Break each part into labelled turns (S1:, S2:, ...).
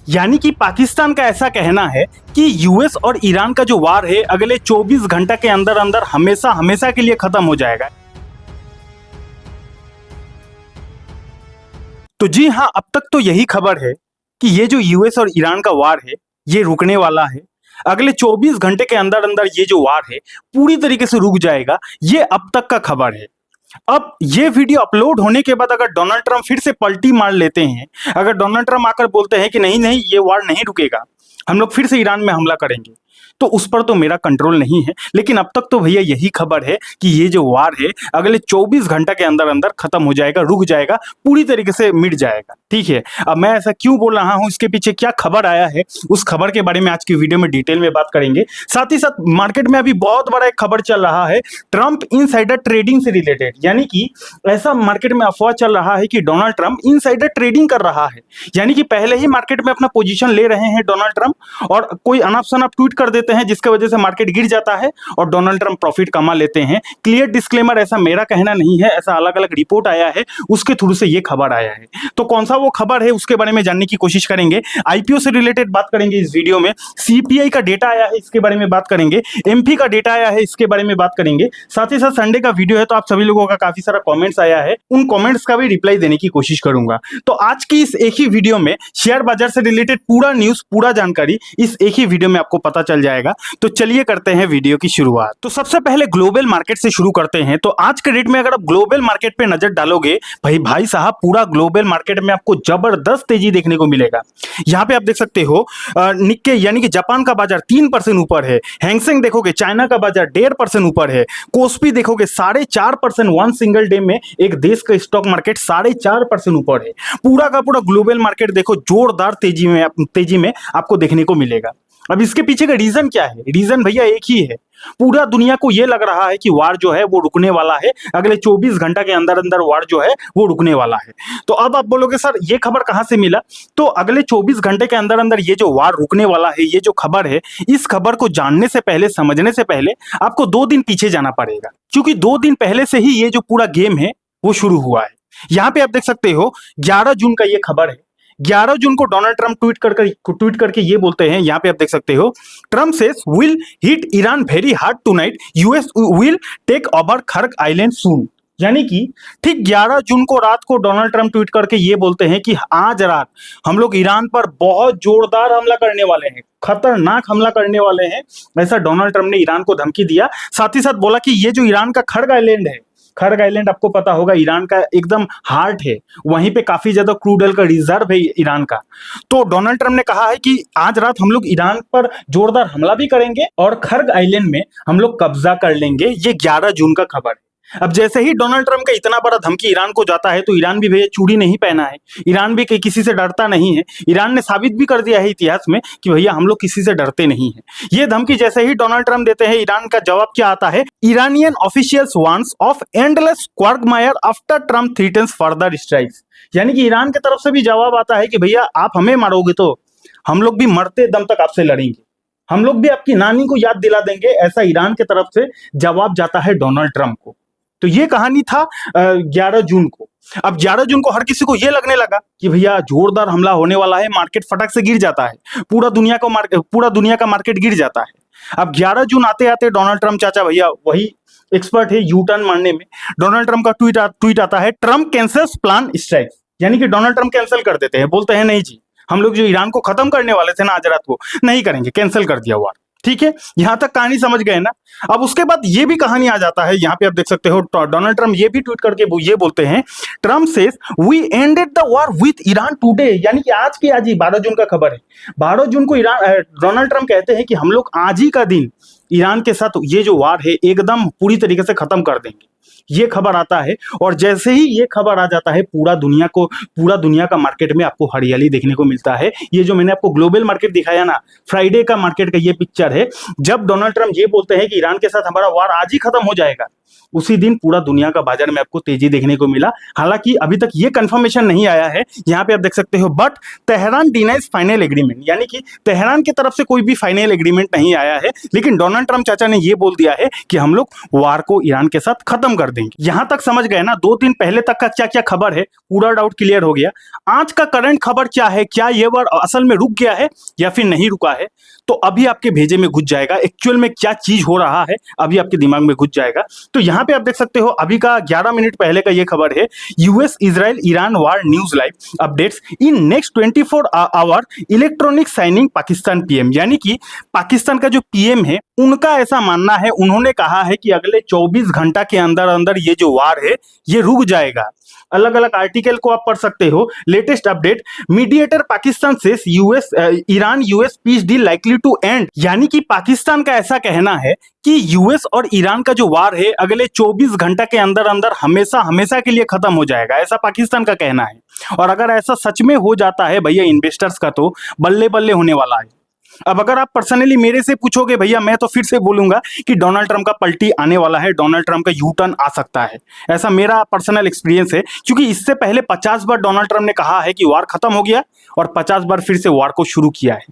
S1: यानी कि पाकिस्तान का ऐसा कहना है कि यूएस और ईरान का जो वार है अगले 24 घंटा के अंदर अंदर हमेशा हमेशा के लिए खत्म हो जाएगा। तो जी हाँ, अब तक तो यही खबर है कि ये जो यूएस और ईरान का वार है ये रुकने वाला है। अगले 24 घंटे के अंदर अंदर ये जो वार है पूरी तरीके से रुक जाएगा। ये अब तक का खबर है। अब ये वीडियो अपलोड होने के बाद अगर डोनाल्ड ट्रंप फिर से पलटी मार लेते हैं, अगर डोनाल्ड ट्रंप आकर बोलते हैं कि नहीं नहीं ये वार नहीं रुकेगा, हम लोग फिर से ईरान में हमला करेंगे, तो उस पर तो मेरा कंट्रोल नहीं है। लेकिन अब तक तो भैया यही खबर है कि ये जो वार है अगले 24 घंटा के अंदर अंदर खत्म हो जाएगा, रुक जाएगा, पूरी तरीके से मिट जाएगा। ठीक है, अब मैं ऐसा क्यों बोल रहा हूं, इसके पीछे क्या खबर आया है, उस खबर के बारे में आज की वीडियो में डिटेल में बात करेंगे। साथ ही साथ मार्केट में अभी बहुत बड़ा एक खबर चल रहा है ट्रंप इनसाइडर ट्रेडिंग से रिलेटेड, यानी कि ऐसा मार्केट में अफवाह चल रहा है कि डोनाल्ड ट्रंप इनसाइडर ट्रेडिंग कर रहा है। यानी कि पहले ही मार्केट में अपना पोजीशन ले रहे हैं डोनाल्ड ट्रंप और कोई अनाप शनाप ट्वीट कर देते हैं जिसकी वजह से मार्केट गिर जाता है और डोनाल्ड ट्रंप प्रॉफिट कमा लेते हैं। क्लियर डिस्क्लेमर, ऐसा मेरा कहना नहीं है, ऐसा अलग अलग रिपोर्ट आया है उसके थ्रू से ये खबर आया है। तो कौन सा वो खबर है उसके बारे में जानने की कोशिश करेंगे। आईपीओ से रिलेटेड बात करेंगे इस वीडियो में, सीपीआई का डेटा आया है इसके बारे में बात करेंगे, एमपी का डेटा आया है इसके बारे में बात करेंगे। साथ ही साथ संडे का वीडियो है तो आप सभी लोगों का काफी सारा कमेंट्स आया है, उन कमेंट्स का भी रिप्लाई देने की कोशिश करूंगा। तो आज की इस एक ही वीडियो में शेयर बाजार से रिलेटेड पूरा न्यूज, पूरा जानकारी इस एक ही वीडियो में आपको पता चल जाएगा। तो चलिए करते हैं वीडियो की शुरुआत। तो सबसे पहले ग्लोबल मार्केट से शुरू करते हैं। तो आज के डेट में अगर आप ग्लोबल मार्केट पे नजर डालोगे भाई साहब, पूरा ग्लोबल मार्केट में आपको जबरदस्त तेजी देखने को मिलेगा। यहां पे आप देख सकते हो निक्के यानी कि जापान का बाजार 3% ऊपर है, हैंगसेंग देखोगे चाइना का बाजार 1.5% ऊपर है, कोस्पी देखोगे 4.5%, वन सिंगल डे में एक देश का स्टॉक मार्केट 4.5% ऊपर है। पूरा का पूरा ग्लोबल मार्केट देखो जोरदार तेजी में आपको देखने को मिलेगा। अब इसके पीछे का रीजन क्या है? रीजन भैया एक ही है, पूरा दुनिया को यह लग रहा है कि वार जो है वो रुकने वाला है, अगले 24 घंटा के अंदर अंदर वार जो है वो रुकने वाला है। तो अब आप बोलोगे सर ये खबर कहां से मिला? तो अगले 24 घंटे के अंदर अंदर ये जो वार रुकने वाला है, ये जो खबर है, इस खबर को जानने से पहले, समझने से पहले आपको 2 दिन पीछे जाना पड़ेगा, क्योंकि 2 दिन पहले से ही ये जो पूरा गेम है वो शुरू हुआ है। यहां पे आप देख सकते हो 11 जून का ये खबर है। 11 जून को डोनाल्ड ट्रंप ट्वीट करके ये बोलते हैं, यहां पे आप देख सकते हो, Trump says will hit Iran very hard tonight, US will take over Kharg Island soon. यानी कि ठीक 11 जून को रात को डोनाल्ड ट्रंप ट्वीट करके ये बोलते हैं कि आज रात हम लोग ईरान पर बहुत जोरदार हमला करने वाले हैं, खतरनाक हमला करने वाले हैं, ऐसा डोनाल्ड ट्रंप ने ईरान को धमकी दिया। साथ ही साथ बोला कि ये जो ईरान का खर्क आइलैंड है, खर्क आइलैंड आपको पता होगा ईरान का एकदम हार्ट है, वहीं पे काफी ज्यादा क्रूड ऑयल का रिजर्व है ईरान का। तो डोनाल्ड ट्रंप ने कहा है कि आज रात हम लोग ईरान पर जोरदार हमला भी करेंगे और खर्क आइलैंड में हम लोग कब्जा कर लेंगे। ये 11 जून का खबर है। अब जैसे ही डोनाल्ड ट्रंप का इतना बड़ा धमकी ईरान को जाता है तो ईरान भी भैया चूड़ी नहीं पहना है, ईरान भी किसी से डरता नहीं है। ईरान ने साबित भी कर दिया है इतिहास में कि भैया हम लोग किसी से डरते नहीं है। ये धमकी जैसे ही डोनाल्ड ट्रंप देते हैं, ईरान का जवाब क्या आता है? ईरानियन ऑफिशियल्स वांट्स of endless quagmire after Trump threatens further strikes. यानी कि ईरान की तरफ से भी जवाब आता है कि भैया आप हमें मारोगे तो हम लोग भी मरते दम तक आपसे लड़ेंगे, हम लोग भी आपकी नानी को याद दिला देंगे, ऐसा ईरान की तरफ से जवाब जाता है डोनाल्ड ट्रंप को। तो ये कहानी था 11 जून को। अब 11 जून को हर किसी को ये लगने लगा कि भैया जोरदार हमला होने वाला है, मार्केट फटक से गिर जाता है, पूरा दुनिया का मार्केट गिर जाता है। अब 11 जून आते आते डोनाल्ड ट्रंप चाचा भैया वही एक्सपर्ट है यू टर्न मारने में। डोनाल्ड ट्रंप का ट्वीट आता है, ट्रंप कैंसल्स प्लान स्ट्राइक। यानी कि डोनाल्ड ट्रंप कैंसिल कर देते हैं, बोलते हैं नहीं जी हम लोग जो ईरान को खत्म करने वाले थे ना आज रात को, नहीं करेंगे, कैंसिल कर दिया वार। ठीक है, यहां तक कहानी समझ गए ना। अब उसके बाद ये भी कहानी आ जाता है, यहां पे आप देख सकते हो डोनाल्ड ट्रंप ये भी ट्वीट करके ये बोलते हैं, Trump says we ended the war with Iran today. यानी कि आज की आज ही 12 जून का खबर है, 12 जून को डोनाल्ड ट्रंप कहते हैं कि हम लोग आज ही का दिन ईरान के साथ ये जो वार है एकदम पूरी तरीके से खत्म कर देंगे। ये खबर आता है और जैसे ही ये खबर आ जाता है पूरा दुनिया का मार्केट में आपको हरियाली देखने को मिलता है। ये जो मैंने आपको ग्लोबल मार्केट दिखाया ना, फ्राइडे का मार्केट का ये पिक्चर है। जब डोनाल्ड ट्रंप ये बोलते हैं कि ईरान के साथ हमारा वार आज ही खत्म हो जाएगा, उसी दिन पूरा दुनिया का बाजार में आपको तेजी देखने को मिला। हालांकि अभी तक ये कंफर्मेशन नहीं आया है, यहाँ पे आप देख सकते हो, but Tehran denies final agreement, यानी कि तेहरान की तरफ से कोई भी फाइनल एग्रीमेंट नहीं आया है, लेकिन डोनाल्ड ट्रंप चाचा ने ये बोल दिया है कि हम लोग वार को ईरान के साथ खत्म कर देंगे। यहां तक समझ गए ना, 2 दिन पहले तक का क्या क्या खबर है, पूरा डाउट क्लियर हो गया। आज का करंट खबर क्या है, क्या ये वार असल में रुक गया है या फिर नहीं रुका है, तो अभी आपके भेजे में घुस जाएगा। एक्चुअल में क्या चीज हो रहा है अभी आपके दिमाग में घुस जाएगा। तो यहां पे आप देख सकते हो, अभी का 11 मिनट पहले का ये खबर है, US Israel Iran war news live updates in next 24 hour electronic signing Pakistan PM, यानी कि पाकिस्तान का जो पीएम है उनका ऐसा मानना है, उन्होंने कहा है कि अगले 24 घंटा के अंदर अंदर ये जो वार है ये रुक जाएगा। अलग अलग आर्टिकल को आप पढ़ सकते हो। लेटेस्ट अपडेट, मीडिएटर पाकिस्तान से US Iran US peace deal likely to end, यानी कि पाकिस्तान का ऐसा कहना है कि यूएस और ईरान का जो वार है अगले 24 घंटा के अंदर अंदर हमेशा हमेशा के लिए खत्म हो जाएगा, ऐसा पाकिस्तान का कहना है। और अगर ऐसा सच में हो जाता है भैया, इन्वेस्टर्स का तो बल्ले बल्ले होने वाला है। अब अगर आप पर्सनली मेरे से पूछोगे भैया, मैं तो फिर से बोलूंगा कि डोनाल्ड ट्रंप का पलटी आने वाला है, डोनाल्ड ट्रंप का यू टर्न आ सकता है। ऐसा मेरा पर्सनल एक्सपीरियंस है, क्योंकि इससे पहले 50 बार डोनाल्ड ट्रंप ने कहा है कि वार खत्म हो गया और 50 बार फिर से वार को शुरू किया है।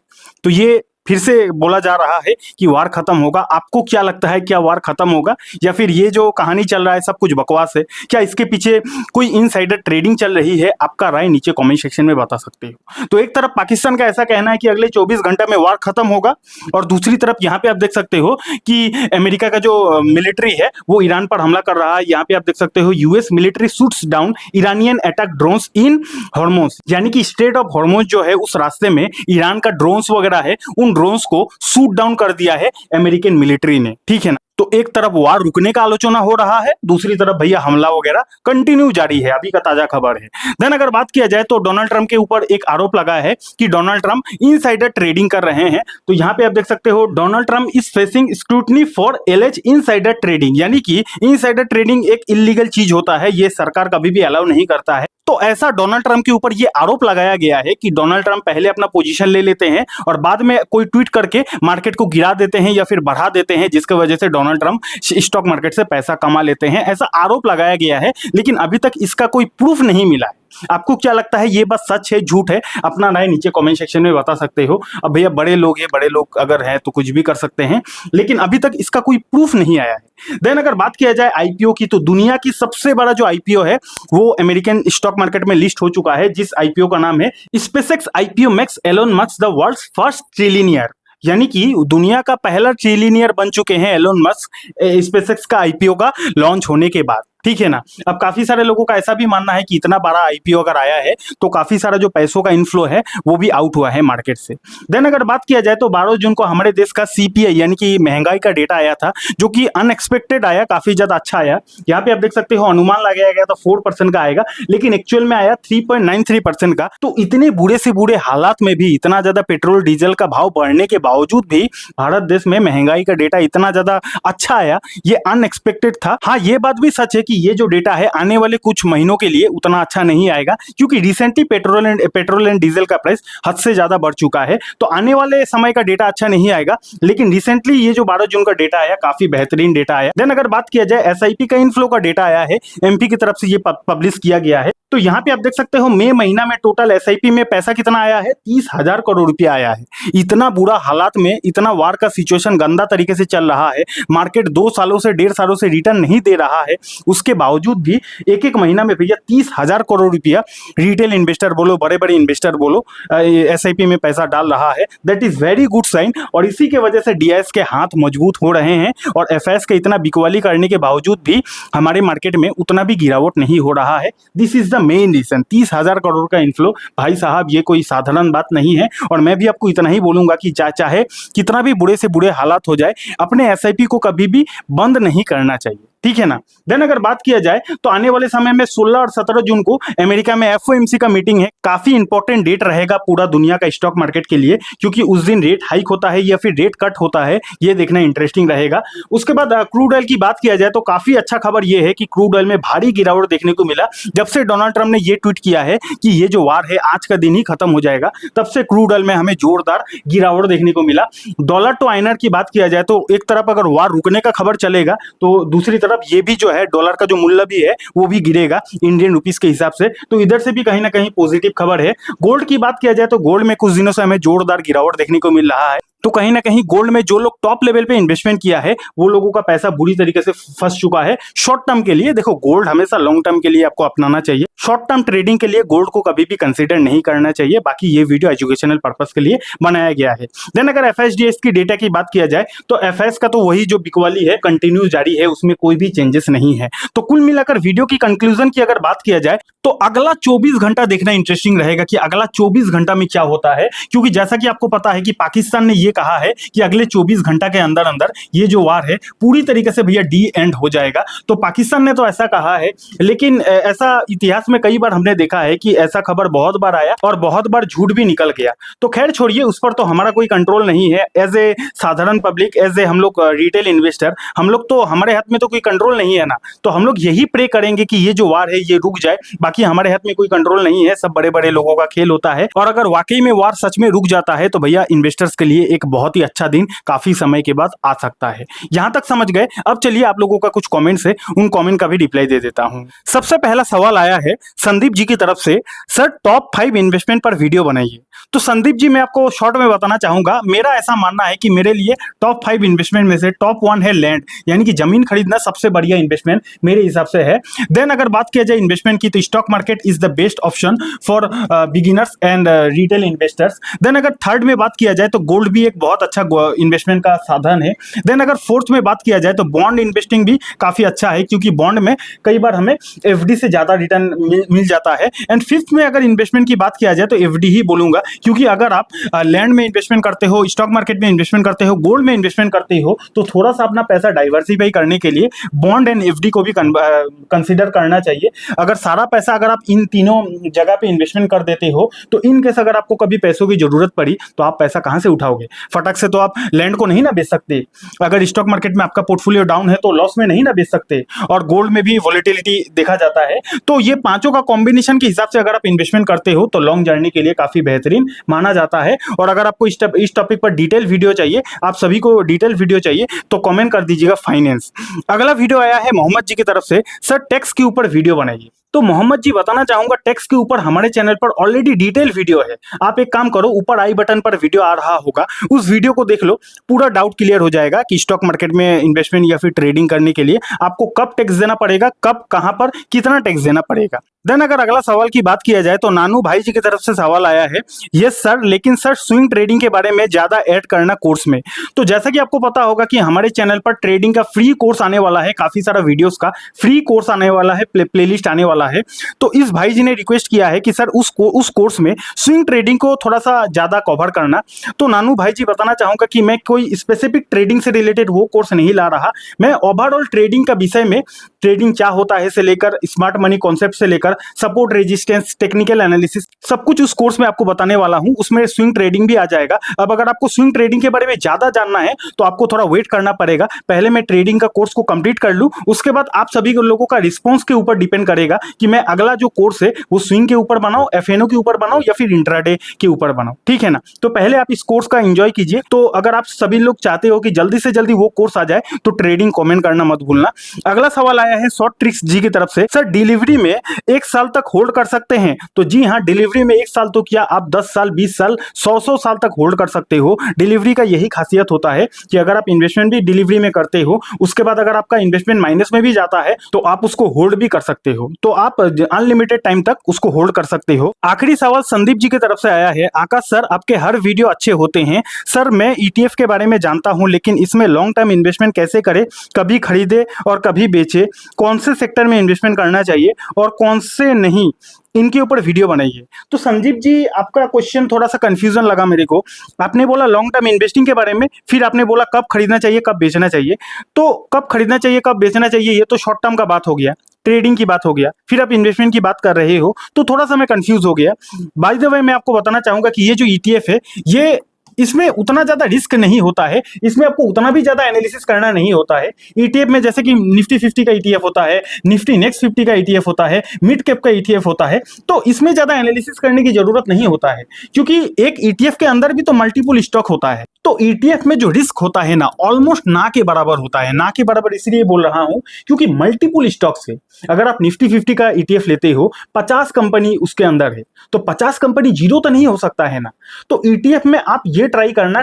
S1: तो ये फिर से बोला जा रहा है कि वार खत्म होगा। आपको क्या लगता है, क्या वार खत्म होगा या फिर ये जो कहानी चल रहा है सब कुछ बकवास है? क्या इसके पीछे कोई इनसाइडर ट्रेडिंग चल रही है? आपका राय नीचे कमेंट सेक्शन में बता सकते हो। तो एक तरफ पाकिस्तान का ऐसा कहना है कि अगले 24 घंटे में वार खत्म होगा, और दूसरी तरफ यहाँ पे आप देख सकते हो कि अमेरिका का जो मिलिट्री है वो ईरान पर हमला कर रहा है। यहाँ पे आप देख सकते हो, US military shoots down Iranian attack drones in Hormuz, यानी कि स्ट्रेट ऑफ हॉर्मोज जो है उस रास्ते में ईरान का ड्रोन्स वगैरह है, उन ड्रोन्स को शूट डाउन कर दिया है अमेरिकन मिलिट्री ने, ठीक है ना। तो एक तरफ वार रुकने का आलोचना हो रहा है, दूसरी तरफ भैया हमला वगैरह कंटिन्यू जारी है, अभी का ताजा खबर है। देन अगर बात किया जाए तो डोनाल्ड ट्रंप के ऊपर एक आरोप लगा है कि डोनाल्ड ट्रंप इनसाइडर ट्रेडिंग कर रहे हैं। तो यहाँ पे आप देख सकते हो, Donald Trump is facing scrutiny for alleged insider trading, यानी कि इनसाइडर ट्रेडिंग एक इलीगल चीज होता है, ये सरकार कभी भी अलाउ नहीं करता है। तो ऐसा डोनाल्ड ट्रंप के ऊपर ये आरोप लगाया गया है कि डोनाल्ड ट्रंप पहले अपना पोजीशन ले लेते हैं और बाद में कोई ट्वीट करके मार्केट को गिरा देते हैं या फिर बढ़ा देते हैं, जिसकी वजह से डोनाल्ड ट्रंप स्टॉक मार्केट से पैसा कमा लेते हैं, ऐसा आरोप लगाया गया है। लेकिन अभी तक इसका कोई प्रूफ नहीं मिला है। आपको क्या लगता है, ये बात सच है झूठ है? अपना राय नीचे कमेंट सेक्शन में बता सकते हो। अब भैया बड़े लोग हैं, बड़े लोग अगर हैं तो कुछ भी कर सकते हैं, लेकिन अभी तक इसका कोई प्रूफ नहीं आया है। देन अगर बात किया जाए आईपीओ की, तो दुनिया की सबसे बड़ा जो आईपीओ है वो अमेरिकन स्टॉक मार्केट में लिस्ट हो चुका है, जिस आईपीओ का नाम है SpaceX IPO makes Elon Musk the world's first trillionaire, यानी कि दुनिया का पहला ट्रिलियनियर बन चुके हैं एलोन मस्क स्पेसएक्स का आईपीओ का लॉन्च होने के बाद, ठीक है ना। अब काफी सारे लोगों का ऐसा भी मानना है कि इतना बड़ा आईपीओ अगर आया है तो काफी सारा जो पैसों का इनफ्लो है वो भी आउट हुआ है मार्केट से। देन अगर बात किया जाए तो 12 जून को हमारे देश का सीपीआई यानी कि महंगाई का डेटा आया था, जो कि अनएक्सपेक्टेड आया, काफी ज्यादा अच्छा आया। यहाँ पे आप देख सकते हो, अनुमान लगाया गया था 4% का आएगा, लेकिन एक्चुअल में आया 3.93% का। तो इतने बुरे से बुरे हालात में भी, इतना ज्यादा पेट्रोल डीजल का भाव बढ़ने के बावजूद भी भारत देश में महंगाई का डेटा इतना ज्यादा अच्छा आया, ये अनएक्सपेक्टेड था। हाँ, ये बात भी सच है कि ये जो डेटा है आने वाले कुछ महीनों के लिए उतना अच्छा नहीं आएगा, क्योंकि रिसेंटली पेट्रोल एंड डीजल का प्राइस हद से ज्यादा बढ़ चुका है। तो आने वाले समय का डेटा अच्छा नहीं आएगा, लेकिन रिसेंटली ये जो 12 जून का डेटा आया काफी बेहतरीन डेटा आया। देन अगर बात किया जाए एसआईपी का इनफ्लो का डेटा आया है, एमपी की तरफ से ये पब्लिश किया गया है। तो यहाँ पे आप देख सकते हो, मई महीना में टोटल एसआईपी में पैसा कितना आया है, 30,000 करोड़ रुपया आया है। इतना बुरा हालात में, इतना वार का सिचुएशन गंदा तरीके से चल रहा है, मार्केट 2 सालों से 1.5 सालों से रिटर्न नहीं दे रहा है, उसके बावजूद भी एक एक महीना में भैया 30,000 करोड़ रुपया रिटेल इन्वेस्टर बोलो, बड़े बड़े इन्वेस्टर बोलो, एसआईपी में पैसा डाल रहा है। That is very good sign, और इसी के वजह से डीआईएस के हाथ मजबूत हो रहे हैं, और एफआईएस के इतना बिकवाली करने के बावजूद भी हमारे मार्केट में उतना भी गिरावट नहीं हो रहा है। This is the main reason. 30,000 crore का इनफ्लो, भाई साहब ये कोई साधारण बात नहीं है। और मैं भी आपको इतना ही बोलूंगा कि चाहे कितना भी बुरे से बुरे हालात हो जाए, अपने एसआईपी को कभी भी बंद नहीं करना चाहिए, ठीक है ना। देन अगर बात किया जाए तो आने वाले समय में 16 और 17 जून को अमेरिका में एफओएमसी का मीटिंग है। काफी इंपॉर्टेंट डेट रहेगा पूरा दुनिया का स्टॉक मार्केट के लिए, क्योंकि उस दिन रेट हाइक होता है या फिर रेट कट होता है, ये देखना इंटरेस्टिंग रहेगा। उसके बाद क्रूड ऑयल की बात किया जाए तो काफी अच्छा खबर ये है कि क्रूड ऑयल में भारी गिरावट देखने को मिला। जब से डोनाल्ड ट्रंप ने ये ट्वीट किया है कि ये जो वार है आज का दिन ही खत्म हो जाएगा, तब से क्रूड ऑयल में हमें जोरदार गिरावट देखने को मिला। डॉलर टू आईएनआर की बात किया जाए तो एक तरफ अगर वार रुकने का खबर चलेगा, तो दूसरी तरफ तरफ ये भी जो है डॉलर का जो मूल्य भी है वो भी गिरेगा इंडियन रुपीस के हिसाब से। तो इधर से भी कहीं ना कहीं पॉजिटिव खबर है। गोल्ड की बात किया जाए तो गोल्ड में कुछ दिनों से हमें जोरदार गिरावट देखने को मिल रहा है। तो कहीं ना कहीं गोल्ड में जो लोग टॉप लेवल पे इन्वेस्टमेंट किया है वो लोगों का पैसा बुरी तरीके से फंस चुका है शॉर्ट टर्म के लिए। देखो, गोल्ड हमेशा लॉन्ग टर्म के लिए आपको अपनाना चाहिए, शॉर्ट टर्म ट्रेडिंग के लिए गोल्ड को कभी भी कंसीडर नहीं करना चाहिए। बाकी ये वीडियो एजुकेशनल पर्पस के लिए बनाया गया है। देन अगर एफएसडीएस की डेटा की बात किया जाए तो एफएस का तो वही जो बिकवाली है कंटिन्यू जारी है, उसमें कोई भी चेंजेस नहीं है। तो कुल मिलाकर वीडियो की कंक्लूजन की अगर बात किया जाए तो अगला 24 घंटा देखना इंटरेस्टिंग रहेगा कि अगला 24 घंटा में क्या होता है, क्योंकि जैसा कि आपको पता है कि पाकिस्तान ने ये कहा है कि अगले 24 घंटा के अंदर अंदर ये जो वार है पूरी तरीके से भैया डी एंड हो जाएगा। तो पाकिस्तान ने तो ऐसा कहा है, लेकिन ऐसा इतिहास में कई बार हमने देखा है कि ऐसा खबर बहुत बार आया और बहुत बार झूठ भी निकल गया। तो खैर छोड़िए, उस पर तो हमारा कोई कंट्रोल नहीं है। एज ए साधारण पब्लिक, एज ए हम लोग रिटेल इन्वेस्टर, हम लोग तो हमारे हाथ में तो कोई कंट्रोल नहीं है ना। तो हम लोग यही प्रे करेंगे कि ये जो वार है ये रुक जाए। बाकी हमारे हाथ में कोई कंट्रोल नहीं है, सब बड़े बड़े लोगों का खेल होता है। और अगर वाकई में वार सच में रुक जाता है तो भैया इन्वेस्टर्स के लिए एक बहुत ही अच्छा दिन काफी समय के बाद आ सकता है। यहां तक समझ गए। अब चलिए आप लोगों का कुछ कमेंट्स है, उन कमेंट का भी रिप्लाई दे देता हूं। सबसे पहला सवाल आया है संदीप जी की तरफ से, सर टॉप 5 इन्वेस्टमेंट पर वीडियो बनाइए। तो संदीप जी, मैं आपको शॉर्ट में बताना चाहूंगा, मेरा ऐसा मानना है कि मेरे लिए टॉप 5 इन्वेस्टमेंट में से टॉप 1 है लैंड, यानी कि जमीन खरीदना सबसे बढ़िया इन्वेस्टमेंट मेरे हिसाब से है। देन अगर बात किया जाए इन्वेस्टमेंट की तो stock market is the best option for beginners and retail investors. Then अगर थर्ड में बात किया जाए तो गोल्ड भी एक बहुत अच्छा इन्वेस्टमेंट का साधन है। देन अगर फोर्थ में बात किया जाए तो बॉन्ड इन्वेस्टिंग भी काफी अच्छा है, क्योंकि बॉन्ड में कई बार हमें एफडी से ज्यादा रिटर्न मिल जाता है। एंड फिफ्थ में अगर इन्वेस्टमेंट की बात किया जाए तो एफडी ही बोलूंगा, क्योंकि अगर आप लैंड में इन्वेस्टमेंट करते हो, स्टॉक मार्केट में इन्वेस्टमेंट करते हो, गोल्ड में इन्वेस्टमेंट करते हो, तो थोड़ा सा अपना पैसा डाइवर्सिफाई करने के लिए बॉन्ड एंड एफडी को भी कंसीडर करना चाहिए। अगर सारा पैसा अगर आप इन तीनों जगह पे इन्वेस्टमेंट कर देते हो तो इन केस अगर आपको कभी पैसों की जरूरत पड़ी तो आप पैसा कहां से उठाओगे? फटक से तो आप लैंड को नहीं ना बेच सकते। अगर स्टॉक मार्केट में आपका पोर्टफोलियो डाउन है तो लॉस में नहीं ना बेच सकते। और गोल्ड में भी वोलेटिलिटी देखा जाता है। तो ये पांचों का कॉम्बिनेशन के हिसाब से अगर आप इन्वेस्टमेंट करते हो तो लॉन्ग जर्नी के लिए काफी बेहतरीन माना जाता है। और अगर आपको इस टॉपिक पर डिटेल वीडियो चाहिए, आप सभी को डिटेल वीडियो चाहिए, तो कमेंट कर दीजिएगा फाइनेंस। अगला वीडियो आया है मोहम्मद जी की तरफ से, सर टैक्स के ऊपर वीडियो बनाइए। तो मोहम्मद जी बताना चाहूंगा, टैक्स के ऊपर हमारे चैनल पर ऑलरेडी डिटेल वीडियो है। आप एक काम करो, ऊपर आई बटन पर वीडियो आ रहा होगा, उस वीडियो को देख लो, पूरा डाउट क्लियर हो जाएगा कि स्टॉक मार्केट में इन्वेस्टमेंट या फिर ट्रेडिंग करने के लिए आपको कब टैक्स देना पड़ेगा, कब कहां पर कितना टैक्स देना पड़ेगा। देन अगर अगला सवाल की बात किया जाए तो नानू भाई जी की तरफ से सवाल आया है, यस सर, लेकिन सर स्विंग ट्रेडिंग के बारे में ज्यादा ऐड करना कोर्स में। तो जैसा कि आपको पता होगा कि हमारे चैनल पर ट्रेडिंग का फ्री कोर्स आने वाला है, काफी सारा वीडियोस का फ्री कोर्स आने वाला है, प्लेलिस्ट आने वाला है। तो इस भाई जी ने रिक्वेस्ट किया है कि सर उस कोर्स में स्विंग ट्रेडिंग को थोड़ा सा ज्यादा कवर करना। तो नानू भाई जी बताना चाहूंगा कि मैं कोई स्पेसिफिक ट्रेडिंग से रिलेटेड वो कोर्स नहीं ला रहा, मैं ओवरऑल ट्रेडिंग का विषय में, ट्रेडिंग क्या होता है से लेकर स्मार्ट मनी कॉन्सेप्ट से लेकर सपोर्ट रेजिस्टेंस टेक्निकल एनालिसिस सब कुछ उस कोर्स में आपको बताने वाला हूं। उसमें स्विंग ट्रेडिंग भी आ जाएगा। अब अगर आपको स्विंग ट्रेडिंग के बारे में ज्यादा जानना है तो आपको थोड़ा वेट करना पड़ेगा, पहले मैं ट्रेडिंग का कोर्स को कंप्लीट कर लूं, उसके बाद आप सभी लोगों का रिस्पॉन्स के ऊपर डिपेंड करेगा कि मैं अगला जो कोर्स है वो स्विंग के ऊपर बनाऊं, एफएनओ के ऊपर बनाऊं या फिर इंट्राडे के ऊपर बनाऊं, ठीक है ना। तो पहले आप इस कोर्स का एंजॉय कीजिए। तो अगर आप सभी लोग चाहते हो कि जल्दी से जल्दी वो कोर्स आ जाए तो ट्रेडिंग कमेंट करना मत भूलना। अगला सवाल आया है शॉर्ट ट्रिक्स जी की तरफ से, सर डिलीवरी में 1 साल तक होल्ड कर सकते हैं? तो जी हाँ, डिलीवरी में 1 साल तो क्या, आप 10 साल 20 साल 100 साल तक होल्ड कर सकते हो। डिलीवरी का यही खासियत होता है कि अगर आप इन्वेस्टमेंट भी डिलीवरी में करते हो, उसके बाद अगर आपका इन्वेस्टमेंट माइनस में भी जाता है तो आप उसको होल्ड भी कर सकते हो। तो आप अनलिमिटेड टाइम तक उसको होल्ड कर सकते हो। आखिरी सवाल संदीप जी की तरफ से आया है, आकाश सर आपके हर वीडियो अच्छे होते हैं। सर मैं ईटीएफ के बारे में जानता हूं, लेकिन इसमें लॉन्ग टर्म इन्वेस्टमेंट कैसे करें, कभी खरीदे और कभी बेचे, कौन से सेक्टर में इन्वेस्टमेंट करना चाहिए और कौन से नहीं, इनके ऊपर वीडियो बनाइए। तो संदीप जी, आपका क्वेश्चन थोड़ा सा कंफ्यूजन लगा मेरे को। आपने बोला लॉन्ग टर्म इन्वेस्टिंग के बारे में, फिर आपने बोला कब खरीदना चाहिए कब बेचना चाहिए। तो कब खरीदना चाहिए कब बेचना चाहिए ये तो शॉर्ट टर्म का बात हो गया, ट्रेडिंग की बात हो गया, फिर आप इन्वेस्टमेंट की बात कर रहे हो, तो थोड़ा सा मैं कंफ्यूज हो गया। बाय द वे मैं आपको बताना चाहूंगा कि ये जो ईटीएफ है ये इसमें उतना ज्यादा रिस्क नहीं होता है, इसमें आपको उतना भी ज्यादा एनालिसिस करना नहीं होता है। ईटीएफ में जैसे कि निफ्टी 50 का ईटीएफ होता है, निफ्टी नेक्स्ट 50 का ईटीएफ होता है, मिड कैप का ईटीएफ होता है, तो इसमें ज्यादा एनालिसिस करने की जरूरत नहीं होता है, क्योंकि एक ईटीएफ के अंदर भी तो मल्टीपल स्टॉक होता है। तो ईटीएफ में जो रिस्क होता है ना, ऑलमोस्ट ना के बराबर होता है। ना के बराबर इसलिए बोल रहा हूं क्योंकि मल्टीपल स्टॉक से अगर आप निफ्टी 50 का ईटीएफ लेते हो, 50 कंपनी उसके अंदर है, तो 50 कंपनी जीरो तो नहीं हो सकता है ना। तो ईटीएफ में आप ये ट्राई करना,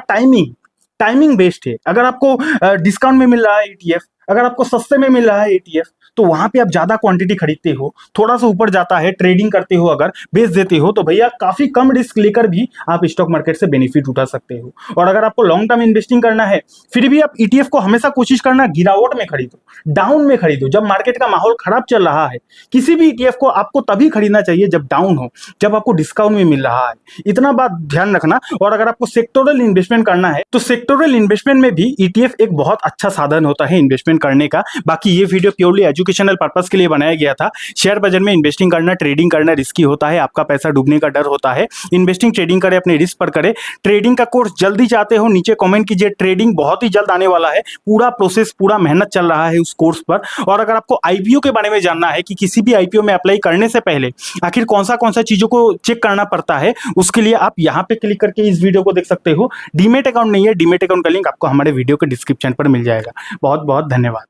S1: टाइमिंग बेस्ड है। अगर आपको डिस्काउंट में मिल रहा है ईटीएफ, अगर आपको सस्ते में मिल रहा है ईटीएफ, तो वहां पे आप ज्यादा क्वांटिटी खरीदते हो, थोड़ा सा ऊपर जाता है, ट्रेडिंग करते हो, अगर बेच देते हो, तो भैया काफी कम रिस्क लेकर भी आप स्टॉक मार्केट से बेनिफिट उठा सकते हो। और अगर आपको लॉन्ग टर्म इन्वेस्टिंग करना है, फिर भी आप ईटीएफ को हमेशा कोशिश करना गिरावट में खरीदो, डाउन में खरीदो, जब मार्केट का माहौल खराब चल रहा है। किसी भी ईटीएफ को आपको तभी खरीदना चाहिए जब डाउन हो, जब आपको डिस्काउंट में मिल रहा है। इतना बात ध्यान रखना। और अगर आपको सेक्टोरल इन्वेस्टमेंट करना है, तो सेक्टोरल इन्वेस्टमेंट में भी ईटीएफ एक बहुत अच्छा साधन होता है इन्वेस्टमेंट करने का। बाकी ये वीडियो प्योरली एजुकेशनल पर्पस के लिए बनाया गया था। शेयर बाजार में इन्वेस्टिंग करना, ट्रेडिंग करना रिस्की होता है, आपका पैसा डूबने का डर होता है। इन्वेस्टिंग ट्रेडिंग करें, अपने रिस्क पर करें। ट्रेडिंग का कोर्स जल्दी चाहते हो, नीचे कमेंट कीजिए, ट्रेडिंग बहुत ही जल्द आने वाला है। पूरा प्रोसेस, पूरा मेहनत चल रहा है उस कोर्स पर। और अगर आपको आईपीओ के बारे में जानना है कि किसी भी आईपीओ में अप्लाई करने से पहले आखिर कौन सा चीजों को चेक करना पड़ता है, उसके लिए आप यहाँ पे क्लिक करके इस वीडियो को देख सकते हो। डीमेट अकाउंट नहीं है, डीमेट अकाउंट का लिंक आपको हमारे वीडियो के डिस्क्रिप्शन पर मिल जाएगा। बहुत बहुत धन्यवाद।